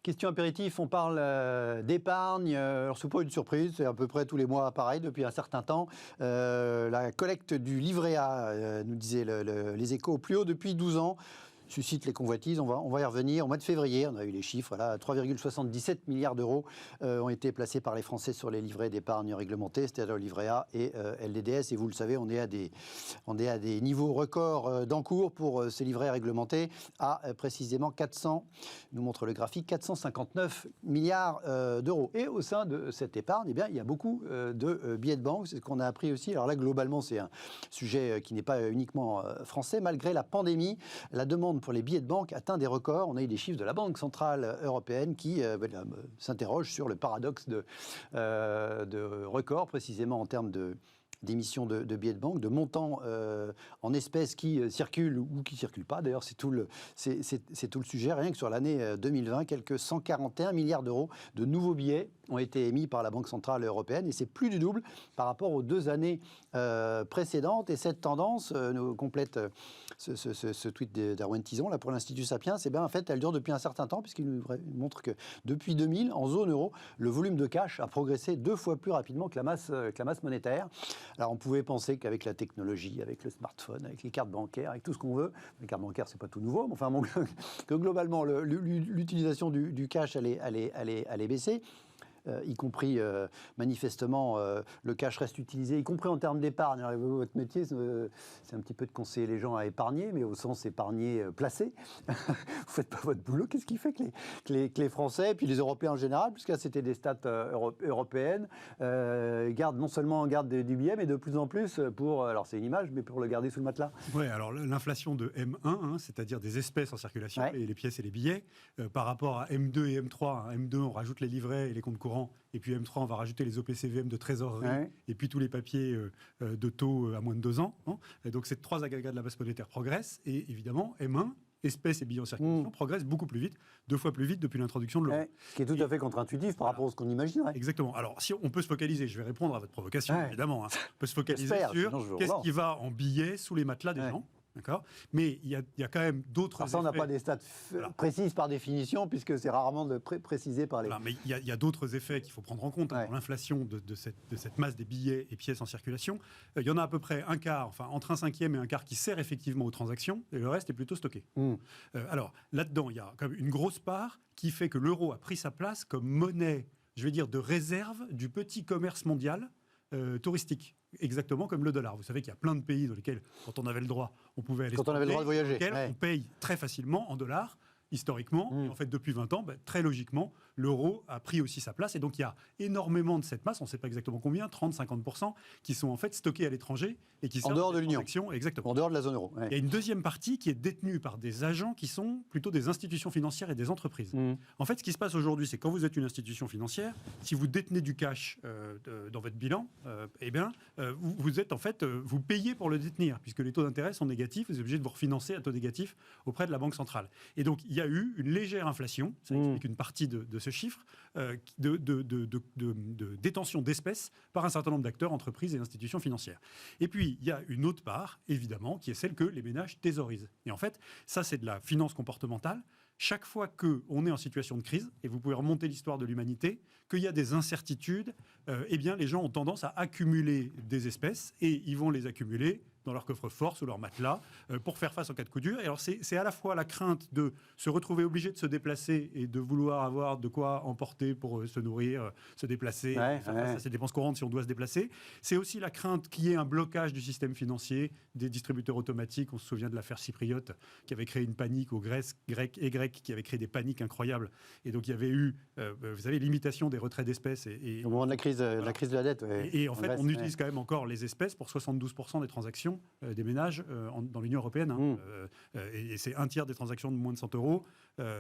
Question apéritif, on parle d'épargne. Alors, c'est pas une surprise, c'est à peu près tous les mois pareil depuis un certain temps. La collecte du livret A, nous disaient les Échos, au plus haut depuis 12 ans. Suscite les convoitises, on va y revenir. Au mois de février, on a eu les chiffres, là, 3,77 milliards d'euros ont été placés par les Français sur les livrets d'épargne réglementés, c'est-à-dire le livret A et LDDS. Et vous le savez, on est à des niveaux records d'encours pour ces livrets réglementés à précisément 400, nous montre le graphique, 459 milliards d'euros. Et au sein de cette épargne, eh bien, il y a beaucoup de billets de banque, c'est ce qu'on a appris aussi. Alors là, globalement, c'est un sujet qui n'est pas uniquement français. Malgré la pandémie, la demande pour les billets de banque atteint des records. On a eu des chiffres de la Banque centrale européenne qui s'interrogent sur le paradoxe de records, précisément en termes d'émissions de billets de banque, de montants en espèces qui circulent ou qui ne circulent pas. D'ailleurs, c'est tout le sujet. Rien que sur l'année 2020, quelques 141 milliards d'euros de nouveaux billets ont été émis par la Banque centrale européenne et c'est plus du double par rapport aux 2 années précédentes. Et cette tendance nous complète ce tweet d'Erwan Tison là, pour l'Institut Sapiens. Et bien, en fait, elle dure depuis un certain temps puisqu'il nous montre que depuis 2000, en zone euro, le volume de cash a progressé 2 fois plus rapidement que la masse monétaire. Alors, on pouvait penser qu'avec la technologie, avec le smartphone, avec les cartes bancaires, avec tout ce qu'on veut, les cartes bancaires, c'est pas tout nouveau, mais enfin, que globalement, l'utilisation du cash allait baisser. Y compris manifestement le cash reste utilisé, y compris en termes d'épargne. Alors, votre métier, c'est un petit peu de conseiller les gens à épargner, mais au sens épargner placé. Vous faites pas votre boulot. Qu'est-ce qui fait que les Français, et puis les Européens en général, puisque là c'était des stats européennes, gardent non seulement du billet, mais de plus en plus pour, alors c'est une image, mais pour le garder sous le matelas. Oui, alors l'inflation de M1, c'est-à-dire des espèces en circulation, et les pièces et les billets, par rapport à M2 et M3. M2, on rajoute les livrets et les comptes courants. Et puis M3, on va rajouter les OPCVM de trésorerie et puis tous les papiers de taux à moins de 2 ans. Et donc, ces 3 agrégats de la masse monétaire progressent. Et évidemment, M1, espèces et billets en circulation, progressent beaucoup plus vite, 2 fois plus vite depuis l'introduction de l'euro. Ce qui est tout à fait contre-intuitif par rapport à ce qu'on imaginerait. Exactement. Alors, si on peut se focaliser, je vais répondre à votre provocation, évidemment. On peut se focaliser sur qu'est-ce qui va en billets sous les matelas des gens. D'accord. Mais il y a quand même d'autres effets. Ça, on n'a pas des stats précises par définition, puisque c'est rarement précisé par les... Voilà, mais il y a d'autres effets qu'il faut prendre en compte dans l'inflation de cette masse des billets et pièces en circulation. Il y en a à peu près un quart, enfin entre un cinquième et un quart qui sert effectivement aux transactions, et le reste est plutôt stocké. Alors, là-dedans, il y a quand même une grosse part qui fait que l'euro a pris sa place comme monnaie, je vais dire, de réserve du petit commerce mondial touristique. Exactement comme le dollar. Vous savez qu'il y a plein de pays dans lesquels, quand on avait le droit, on pouvait aller... Quand on avait le droit de voyager. On paye très facilement en dollars, historiquement. Et en fait, depuis 20 ans, très logiquement, l'euro a pris aussi sa place. Et donc, il y a énormément de cette masse, on ne sait pas exactement combien, 30-50%, qui sont en fait stockés à l'étranger et qui servent en dehors de l'Union. Exactement. En dehors de la zone euro. Il y a une deuxième partie qui est détenue par des agents qui sont plutôt des institutions financières et des entreprises. En fait, ce qui se passe aujourd'hui, c'est quand vous êtes une institution financière, si vous détenez du cash dans votre bilan, vous êtes en fait, vous payez pour le détenir, puisque les taux d'intérêt sont négatifs, vous êtes obligé de vous refinancer à taux négatif auprès de la Banque centrale. Et donc, il y a eu une légère inflation, ça explique une partie de ce chiffre, de détention d'espèces par un certain nombre d'acteurs, entreprises et institutions financières. Et puis, il y a une autre part, évidemment, qui est celle que les ménages thésaurisent. Et en fait, ça, c'est de la finance comportementale. Chaque fois qu'on est en situation de crise, et vous pouvez remonter l'histoire de l'humanité, qu'il y a des incertitudes, eh bien, les gens ont tendance à accumuler des espèces, et ils vont les accumuler dans leur coffre-fort, sous leur matelas, pour faire face en cas de coup dur. Et alors, c'est à la fois la crainte de se retrouver obligé de se déplacer et de vouloir avoir de quoi emporter pour se nourrir, se déplacer, faire face à ses dépenses courantes si on doit se déplacer. C'est aussi la crainte qu'il y ait un blocage du système financier, des distributeurs automatiques. On se souvient de l'affaire Chypriote, qui avait créé une panique aux Grecs, qui avait créé des paniques incroyables. Et donc, il y avait eu, vous savez, l'imitation des retraits d'espèces. Au moment de la crise de la dette. Et en fait, on utilise quand même encore les espèces pour 72% des transactions des ménages dans l'Union européenne. Et c'est un tiers des transactions de moins de 100 euros.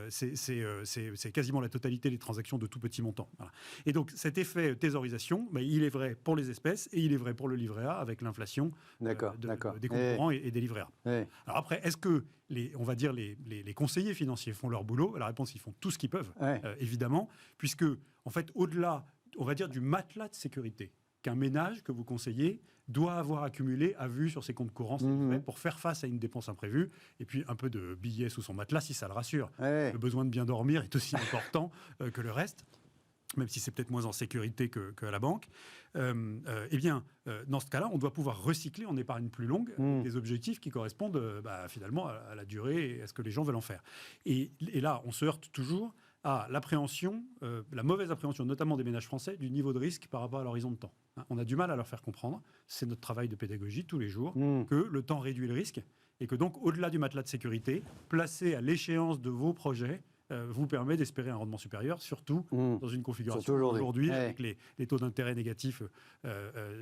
C'est quasiment la totalité des transactions de tout petit montant. Voilà. Et donc, cet effet thésaurisation, il est vrai pour les espèces et il est vrai pour le livret A avec l'inflation des comptes courants et des livrets A. Alors après, est-ce que les conseillers financiers font leur boulot? La réponse, ils font tout ce qu'ils peuvent, évidemment, puisque, en fait, au-delà, on va dire, du matelas de sécurité qu'un ménage que vous conseillez, doit avoir accumulé à vue sur ses comptes courants pour faire face à une dépense imprévue, et puis un peu de billets sous son matelas si ça le rassure. Le besoin de bien dormir est aussi important que le reste, même si c'est peut-être moins en sécurité qu'à la banque. Dans ce cas-là, on doit pouvoir recycler en épargne plus longue des objectifs qui correspondent finalement à la durée et à ce que les gens veulent en faire. Et là, on se heurte toujours à l'appréhension, la mauvaise appréhension, notamment des ménages français, du niveau de risque par rapport à l'horizon de temps. On a du mal à leur faire comprendre, c'est notre travail de pédagogie tous les jours, que le temps réduit le risque et que donc, au-delà du matelas de sécurité, placé à l'échéance de vos projets, vous permet d'espérer un rendement supérieur, surtout dans une configuration aujourd'hui, avec les taux d'intérêt négatifs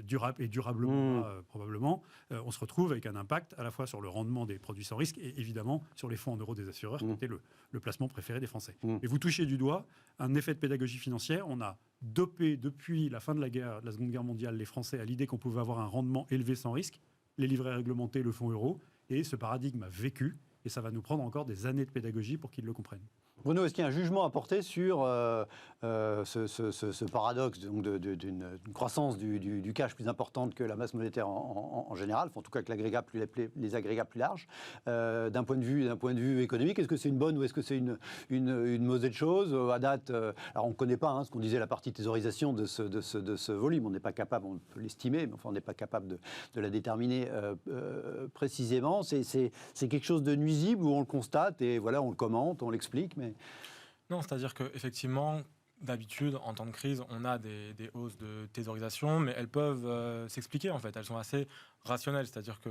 durablement, probablement, on se retrouve avec un impact à la fois sur le rendement des produits sans risque et évidemment sur les fonds en euros des assureurs, qui était le placement préféré des Français. Et vous touchez du doigt un effet de pédagogie financière. On a dopé depuis la fin de la Seconde Guerre mondiale les Français à l'idée qu'on pouvait avoir un rendement élevé sans risque, les livrets réglementés, le fonds euro, et ce paradigme a vécu, et ça va nous prendre encore des années de pédagogie pour qu'ils le comprennent. Bruno, est-ce qu'il y a un jugement à porter sur ce paradoxe d'une croissance du cash plus importante que la masse monétaire en général, en tout cas que les agrégats plus larges, d'un point de vue économique? Est-ce que c'est une bonne ou est-ce que c'est une mauvaise chose à date? Alors on ne connaît pas ce qu'on disait, la partie thésaurisation de ce volume. On n'est pas capable, on peut l'estimer, mais enfin on n'est pas capable de la déterminer précisément. C'est quelque chose de nuisible où on le constate et voilà, on le commente, on l'explique, mais... Non, c'est-à-dire qu'effectivement, d'habitude, en temps de crise, on a des hausses de thésaurisation, mais elles peuvent s'expliquer, en fait. Elles sont assez rationnelles, c'est-à-dire que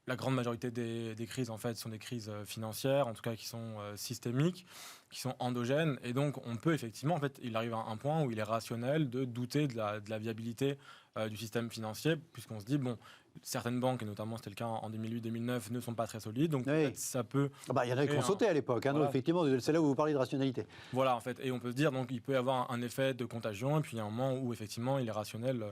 la grande majorité des crises, en fait, sont des crises financières, en tout cas qui sont systémiques, qui sont endogènes, et donc on peut effectivement, en fait, il arrive à un point où il est rationnel de douter de la viabilité du système financier, puisqu'on se dit, bon, certaines banques, et notamment c'était le cas en 2008-2009, ne sont pas très solides, donc peut-être ça peut... il y en a qui ont sauté à l'époque, voilà. Effectivement, c'est là où vous parlez de rationalité. Voilà, en fait, et on peut se dire, donc il peut y avoir un effet de contagion, et puis il y a un moment où effectivement il est rationnel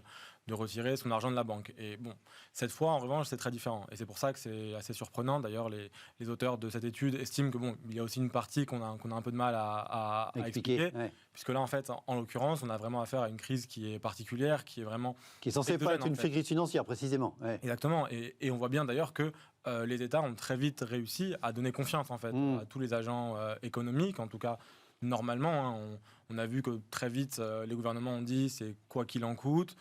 de retirer son argent de la banque. Et bon, cette fois, en revanche, c'est très différent. Et c'est pour ça que c'est assez surprenant. D'ailleurs, les auteurs de cette étude estiment que il y a aussi une partie qu'on a un peu de mal à expliquer. Puisque là, en fait, en l'occurrence, on a vraiment affaire à une crise qui est particulière, qui est censée pas être une crise financière, précisément. Exactement. Et on voit bien d'ailleurs que les États ont très vite réussi à donner confiance, en fait, à tous les agents économiques, en tout cas. Normalement, on a vu que très vite, les gouvernements ont dit c'est quoi qu'il en coûte,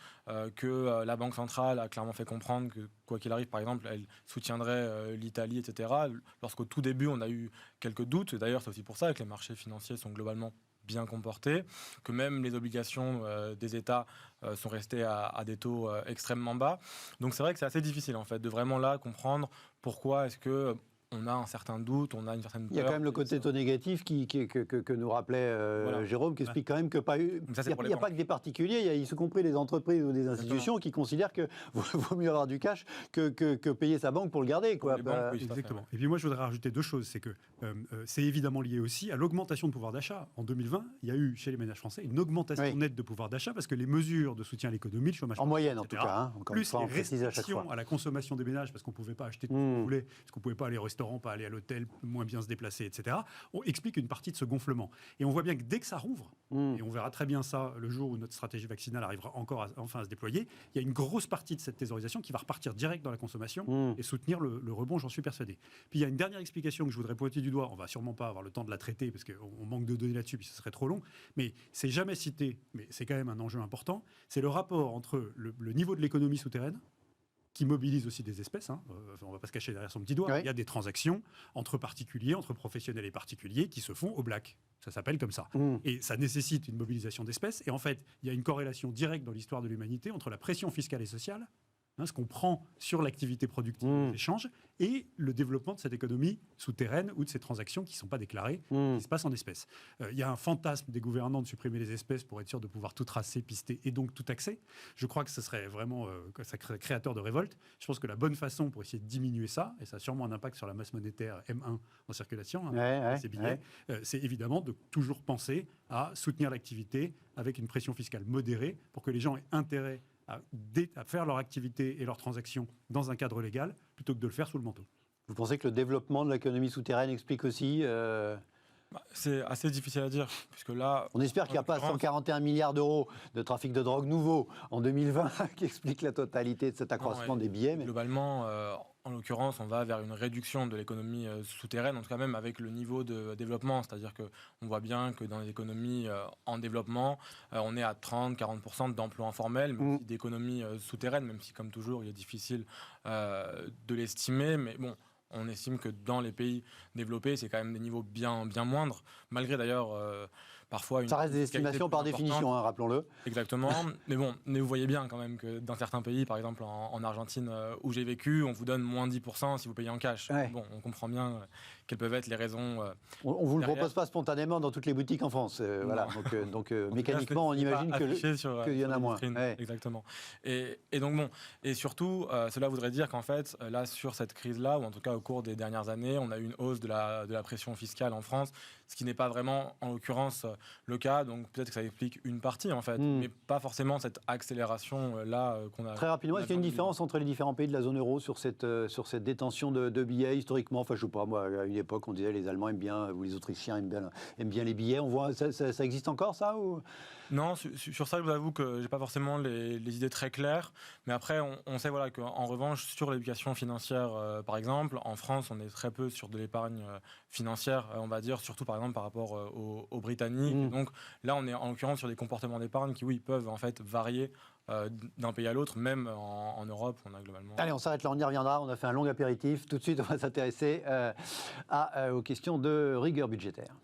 que la Banque centrale a clairement fait comprendre que quoi qu'il arrive, par exemple, elle soutiendrait l'Italie, etc. Lorsqu'au tout début, on a eu quelques doutes. D'ailleurs, c'est aussi pour ça que les marchés financiers sont globalement bien comportés, que même les obligations des États sont restées à des taux extrêmement bas. Donc c'est vrai que c'est assez difficile, en fait, de vraiment là comprendre pourquoi est-ce que on a un certain doute, on a une certaine peur. Il y a quand même le côté taux négatif que nous rappelait Jérôme, qui explique quand même que il n'y a pas que des particuliers, il y a y compris des entreprises ou des institutions qui considèrent que vaut mieux avoir du cash que payer sa banque pour le garder. Exactement. Et puis moi, je voudrais rajouter deux choses. C'est que c'est évidemment lié aussi à l'augmentation de pouvoir d'achat. En 2020, il y a eu chez les ménages français une augmentation nette de pouvoir d'achat parce que les mesures de soutien à l'économie, le chômage, en moyenne en tout cas, plus les restrictions à la consommation des ménages parce qu'on ne pouvait pas acheter tout ce qu'on voulait, parce qu'on ne pouvait pas aller au restaurant, pas aller à l'hôtel, moins bien se déplacer, etc. On explique une partie de ce gonflement. Et on voit bien que dès que ça rouvre, et on verra très bien ça le jour où notre stratégie vaccinale arrivera encore enfin à se déployer, il y a une grosse partie de cette thésaurisation qui va repartir direct dans la consommation et soutenir le rebond, j'en suis persuadé. Puis il y a une dernière explication que je voudrais pointer du doigt, on va sûrement pas avoir le temps de la traiter parce qu'on manque de données là-dessus, puis ce serait trop long, mais c'est jamais cité, mais c'est quand même un enjeu important, c'est le rapport entre le niveau de l'économie souterraine, qui mobilise aussi des espèces, on ne va pas se cacher derrière son petit doigt, il y a des transactions entre particuliers, entre professionnels et particuliers qui se font au black. Ça s'appelle comme ça. Et ça nécessite une mobilisation d'espèces. Et en fait, il y a une corrélation directe dans l'histoire de l'humanité entre la pression fiscale et sociale, ce qu'on prend sur l'activité productive des échanges, et le développement de cette économie souterraine ou de ces transactions qui ne sont pas déclarées, qui se passent en espèces. Il y a un fantasme des gouvernants de supprimer les espèces pour être sûr de pouvoir tout tracer, pister et donc tout taxer. Je crois que ce serait vraiment créateur de révolte. Je pense que la bonne façon pour essayer de diminuer ça, et ça a sûrement un impact sur la masse monétaire M1 en circulation, ces billets, c'est évidemment de toujours penser à soutenir l'activité avec une pression fiscale modérée pour que les gens aient intérêt à faire leur activité et leurs transactions dans un cadre légal, plutôt que de le faire sous le manteau. Vous pensez que le développement de l'économie souterraine explique aussi C'est assez difficile à dire, puisque là... On espère qu'il n'y a pas 141 milliards d'euros de trafic de drogue nouveau en 2020 qui explique la totalité de cet accroissement des billets. Mais... Globalement, en l'occurrence, on va vers une réduction de l'économie souterraine, en tout cas même avec le niveau de développement. C'est-à-dire qu'on voit bien que dans les économies en développement, on est à 30-40% d'emplois informels, mais aussi d'économies souterraines, même si, comme toujours, il est difficile de l'estimer. Mais bon... On estime que dans les pays développés, c'est quand même des niveaux bien moindres, malgré d'ailleurs parfois... Ça reste des estimations par définition, hein, rappelons-le. Exactement. Mais bon, vous voyez bien quand même que dans certains pays, par exemple en Argentine où j'ai vécu, on vous donne moins 10% si vous payez en cash. Ouais. Bon, on comprend bien quelles peuvent être les raisons. On ne vous le propose pas spontanément dans toutes les boutiques en France. Voilà. Donc mécaniquement, on imagine qu'il y en a moins. Ouais. Exactement. Et donc bon, et surtout, cela voudrait dire qu'en fait, là, sur cette crise-là, ou en tout cas au cours des dernières années, on a eu une hausse de la pression fiscale en France, ce qui n'est pas vraiment, en l'occurrence, le cas. Donc peut-être que ça explique une partie, en fait, mais pas forcément cette accélération-là qu'on a. Très rapidement, est-ce qu'il y a une différence entre les différents pays de la zone euro sur cette détention de billets historiquement? Enfin, je ne sais pas, moi, à une époque, on disait les Allemands aiment bien, ou les Autrichiens aiment bien les billets. On voit, ça existe encore, ça ou... Non, sur ça, je vous avoue que j'ai pas forcément les idées très claires. Mais après, on sait voilà, qu'en revanche, sur l'éducation financière, par exemple, en France, on est très peu sur de l'épargne financière, on va dire, surtout par exemple par rapport aux Britanniques. Et donc là, on est en l'occurrence sur des comportements d'épargne qui, oui, peuvent en fait varier d'un pays à l'autre, même en Europe, on a globalement... Allez, on s'arrête là, on y reviendra. On a fait un long apéritif. Tout de suite, on va s'intéresser aux questions de rigueur budgétaire.